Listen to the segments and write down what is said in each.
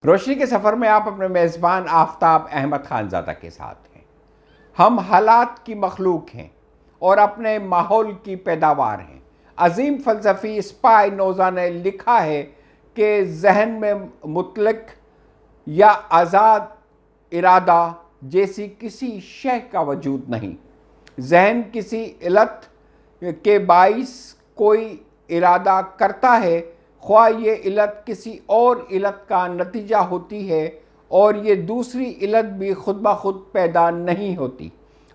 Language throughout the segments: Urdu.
روشنی کے سفر میں آپ اپنے میزبان آفتاب احمد خانزادہ کے ساتھ ہیں۔ ہم حالات کی مخلوق ہیں اور اپنے ماحول کی پیداوار ہیں۔ عظیم فلسفی اسپائنوزا نے لکھا ہے کہ ذہن میں مطلق یا آزاد ارادہ جیسی کسی شے کا وجود نہیں۔ ذہن کسی علت کے باعث کوئی ارادہ کرتا ہے، خواہ یہ علت کسی اور علت کا نتیجہ ہوتی ہے، اور یہ دوسری علت بھی خود بخود پیدا نہیں ہوتی،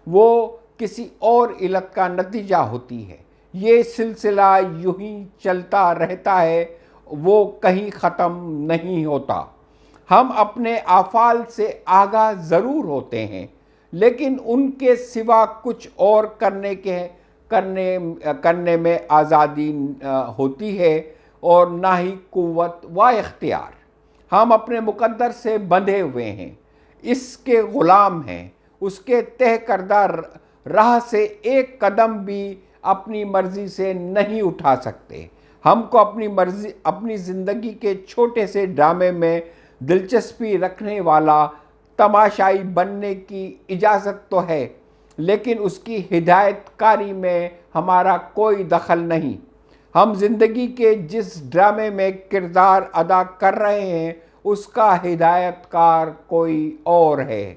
وہ کسی اور علت کا نتیجہ ہوتی ہے۔ یہ سلسلہ یوں ہی چلتا رہتا ہے، وہ کہیں ختم نہیں ہوتا۔ ہم اپنے افعال سے آگاہ ضرور ہوتے ہیں، لیکن ان کے سوا کچھ اور کرنے میں آزادی ہوتی ہے، اور نہ ہی قوت و اختیار۔ ہم اپنے مقدر سے بندھے ہوئے ہیں، اس کے غلام ہیں، اس کے طے کردہ راہ سے ایک قدم بھی اپنی مرضی سے نہیں اٹھا سکتے۔ ہم کو اپنی زندگی کے چھوٹے سے ڈرامے میں دلچسپی رکھنے والا تماشائی بننے کی اجازت تو ہے، لیکن اس کی ہدایت کاری میں ہمارا کوئی دخل نہیں۔ ہم زندگی کے جس ڈرامے میں کردار ادا کر رہے ہیں، اس کا ہدایت کار کوئی اور ہے،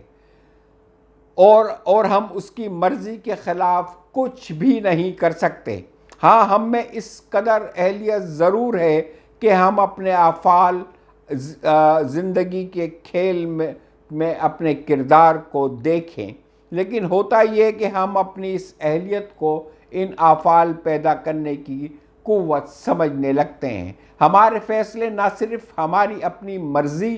اور ہم اس کی مرضی کے خلاف کچھ بھی نہیں کر سکتے۔ ہاں، ہم میں اس قدر اہلیت ضرور ہے کہ ہم اپنے افعال زندگی کے کھیل میں اپنے کردار کو دیکھیں، لیکن ہوتا یہ کہ ہم اپنی اس اہلیت کو ان افعال پیدا کرنے کی قوت سمجھنے لگتے ہیں۔ ہمارے فیصلے نہ صرف ہماری اپنی مرضی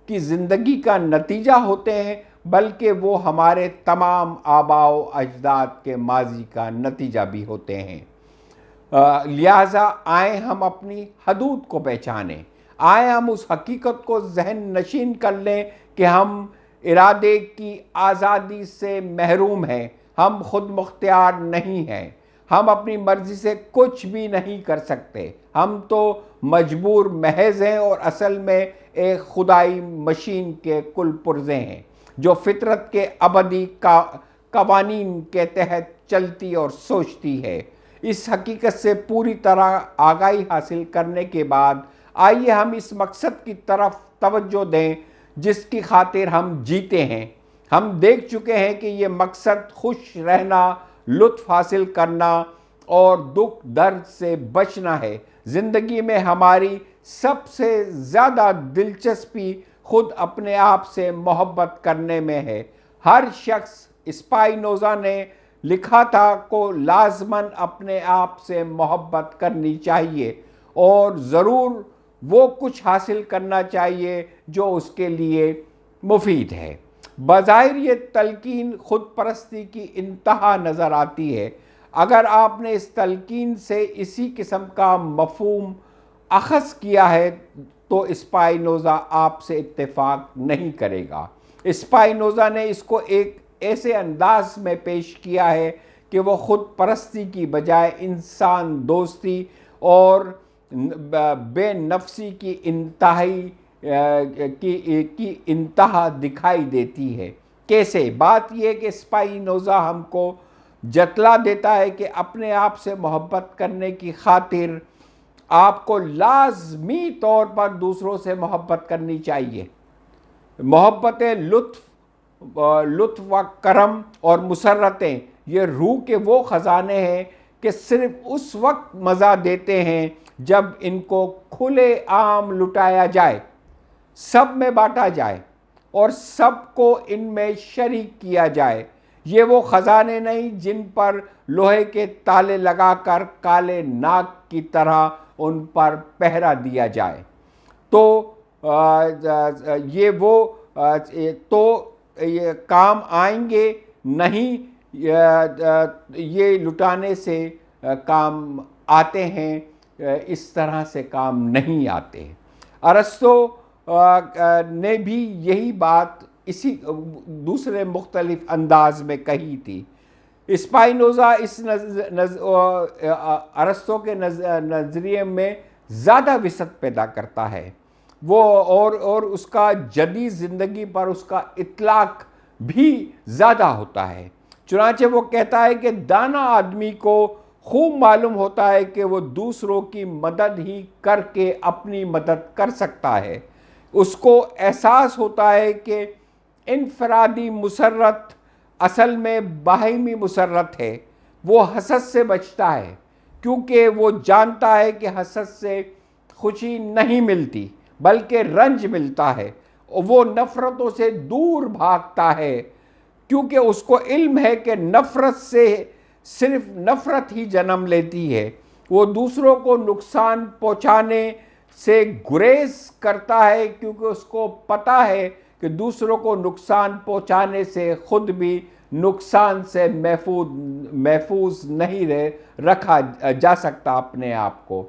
کی زندگی کا نتیجہ ہوتے ہیں، بلکہ وہ ہمارے تمام آباء و اجداد کے ماضی کا نتیجہ بھی ہوتے ہیں۔ لہٰذا آئیں ہم اپنی حدود کو پہچانیں، آئیں ہم اس حقیقت کو ذہن نشین کر لیں کہ ہم ارادے کی آزادی سے محروم ہیں، ہم خود مختار نہیں ہیں، ہم اپنی مرضی سے کچھ بھی نہیں کر سکتے، ہم تو مجبور محض ہیں، اور اصل میں ایک خدائی مشین کے کل پرزے ہیں جو فطرت کے ابدی قوانین کے تحت چلتی اور سوچتی ہے۔ اس حقیقت سے پوری طرح آگاہی حاصل کرنے کے بعد آئیے ہم اس مقصد کی طرف توجہ دیں جس کی خاطر ہم جیتے ہیں۔ ہم دیکھ چکے ہیں کہ یہ مقصد خوش رہنا، لطف حاصل کرنا اور دکھ درد سے بچنا ہے۔ زندگی میں ہماری سب سے زیادہ دلچسپی خود اپنے آپ سے محبت کرنے میں ہے۔ ہر شخص، اسپائنوزا نے لکھا تھا، کو لازماً اپنے آپ سے محبت کرنی چاہیے، اور ضرور وہ کچھ حاصل کرنا چاہیے جو اس کے لیے مفید ہے۔ بظاہر یہ تلقین خود پرستی کی انتہا نظر آتی ہے۔ اگر آپ نے اس تلقین سے اسی قسم کا مفہوم اخذ کیا ہے تو اسپائنوزا آپ سے اتفاق نہیں کرے گا۔ اسپائنوزا نے اس کو ایک ایسے انداز میں پیش کیا ہے کہ وہ خود پرستی کی بجائے انسان دوستی اور بے نفسی کی انتہا دکھائی دیتی ہے۔ کیسے؟ بات یہ کہ اسپائنوزا ہم کو جتلا دیتا ہے کہ اپنے آپ سے محبت کرنے کی خاطر آپ کو لازمی طور پر دوسروں سے محبت کرنی چاہیے۔ محبتیں، لطف و کرم اور مسرتیں، یہ روح کے وہ خزانے ہیں کہ صرف اس وقت مزہ دیتے ہیں جب ان کو کھلے عام لٹایا جائے، سب میں بانٹا جائے اور سب کو ان میں شریک کیا جائے۔ یہ وہ خزانے نہیں جن پر لوہے کے تالے لگا کر کالے ناگ کی طرح ان پر پہرا دیا جائے۔ یہ کام آئیں گے نہیں، یہ لٹانے سے کام آتے ہیں، اس طرح سے کام نہیں آتے۔ ارسطو نے بھی یہی بات اسی دوسرے مختلف انداز میں کہی تھی۔ اسپائنوزا ارسطو کے نظریے میں زیادہ وسعت پیدا کرتا ہے۔ وہ اور اس کا جدید زندگی پر اس کا اطلاق بھی زیادہ ہوتا ہے۔ چنانچہ وہ کہتا ہے کہ دانا آدمی کو خوب معلوم ہوتا ہے کہ وہ دوسروں کی مدد ہی کر کے اپنی مدد کر سکتا ہے۔ اس کو احساس ہوتا ہے کہ انفرادی مسرت اصل میں باہمی مسرت ہے۔ وہ حسد سے بچتا ہے کیونکہ وہ جانتا ہے کہ حسد سے خوشی نہیں ملتی بلکہ رنج ملتا ہے۔ وہ نفرتوں سے دور بھاگتا ہے کیونکہ اس کو علم ہے کہ نفرت سے صرف نفرت ہی جنم لیتی ہے۔ وہ دوسروں کو نقصان پہنچانے سے گریز کرتا ہے کیونکہ اس کو پتہ ہے کہ دوسروں کو نقصان پہنچانے سے خود بھی نقصان سے محفوظ نہیں رکھا جا سکتا اپنے آپ کو۔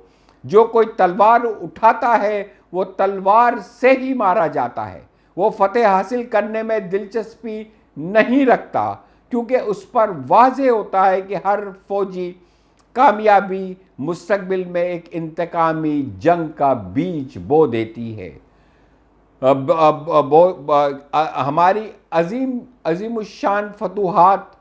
جو کوئی تلوار اٹھاتا ہے وہ تلوار سے ہی مارا جاتا ہے۔ وہ فتح حاصل کرنے میں دلچسپی نہیں رکھتا کیونکہ اس پر واضح ہوتا ہے کہ ہر فوجی کامیابی مستقبل میں ایک انتقامی جنگ کا بیج بو دیتی ہے۔ ہماری عظیم الشان فتوحات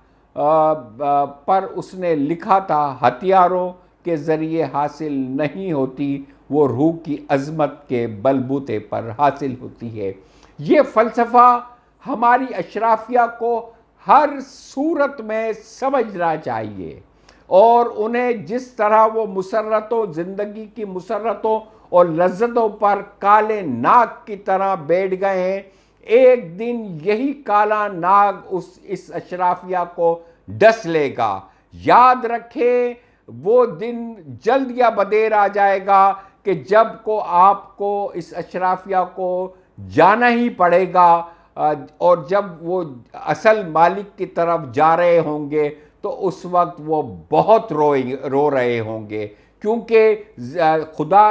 پر اس نے لکھا تھا، ہتھیاروں کے ذریعے حاصل نہیں ہوتی، وہ روح کی عظمت کے بلبوتے پر حاصل ہوتی ہے۔ یہ فلسفہ ہماری اشرافیہ کو ہر صورت میں سمجھنا چاہیے اور انہیں جس طرح وہ مسرتوں، زندگی کی مسرتوں اور لذتوں پر کالے ناگ کی طرح بیٹھ گئے ہیں، ایک دن یہی کالا ناگ اس اشرافیہ کو ڈس لے گا۔ یاد رکھیں وہ دن جلد یا بدیر آ جائے گا کہ جب کو آپ کو اس اشرافیہ کو جانا ہی پڑے گا، اور جب وہ اصل مالک کی طرف جا رہے ہوں گے تو اس وقت وہ بہت رو رہے ہوں گے، کیونکہ خدا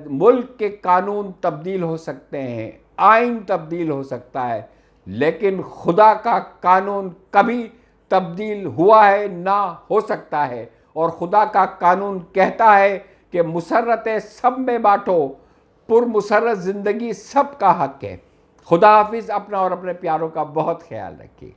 ملک کے قانون تبدیل ہو سکتے ہیں، آئین تبدیل ہو سکتا ہے، لیکن خدا کا قانون کبھی تبدیل ہوا ہے نہ ہو سکتا ہے۔ اور خدا کا قانون کہتا ہے کہ مسرتیں سب میں بانٹو، پر مسرت زندگی سب کا حق ہے۔ خدا حافظ، اپنا اور اپنے پیاروں کا بہت خیال رکھیے۔